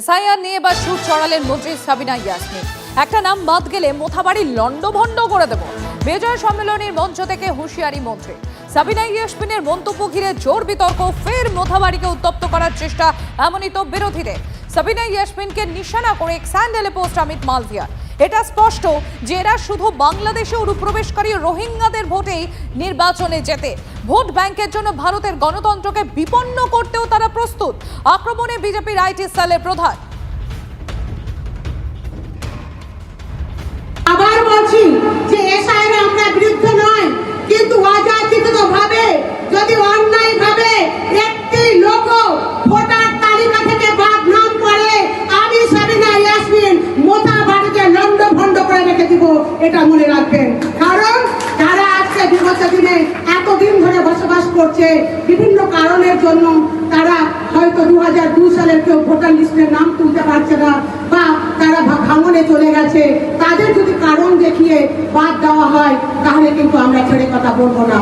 SIR নিয়ে এবার সুর চড়ালেন মন্ত্রী সাবিনা ইয়াসমিন। একটা নাম বাদ গেলে মোথাবাড়ি লন্ডভন্ড করে দেব। বিজয় সম্মেলনের মঞ্চ থেকে হুঁশিয়ারি মন্ত্রী সাবিনা ইয়াসমিনের মন্তব্য ঘিরে জোর বিতর্ক, ফের মোথাবাড়িকে উত্তপ্ত করার চেষ্টা, এমনই তো বিরোধীদের। সাবিনা ইয়াসমিনকে নিশানা করে স্যান্ডেলে পোস্ট অমিত মালভিয়া। এটা স্পষ্ট যে এরা শুধু বাংলাদেশে অনুপ্রবেশকারী রোহিঙ্গাদের ভোটেই নির্বাচনে যেতে, ভোট ব্যাংকের জন্য ভারতের গণতন্ত্রকে বিপন্ন করতেও তারা প্রস্তুত। আক্রমণে বিজেপির আইটি সেলের প্রধান। আবার বলছি যে এসআইআর আমরা বিরুদ্ধে নয়, কিন্তু অযাচিতভাবে যদি অন্যায়ভাবে একটি লোক ভোটার তালিকা থেকে বাদ নাম করে, আমি সাবিনা ইয়াসমিন মোথাবাড়িকে লন্ডভন্ড করে রেখে দিব, এটা মনে রাখবেন। কারণ যারা আজকে বিগত দিনে এতদিন ধরে বসবাস করছে বিভিন্ন কারণের জন্য, তারা হয়তো 2002 সালের কেউ ভোটার লিস্টের নাম তুলতে পারছে না বা তারা ভাঙনে চলে গেছে, তাদের যদি কারণ দেখিয়ে বাদ দেওয়া হয় তাহলে কিন্তু আমরা ছেড়ে কথা বলবো না।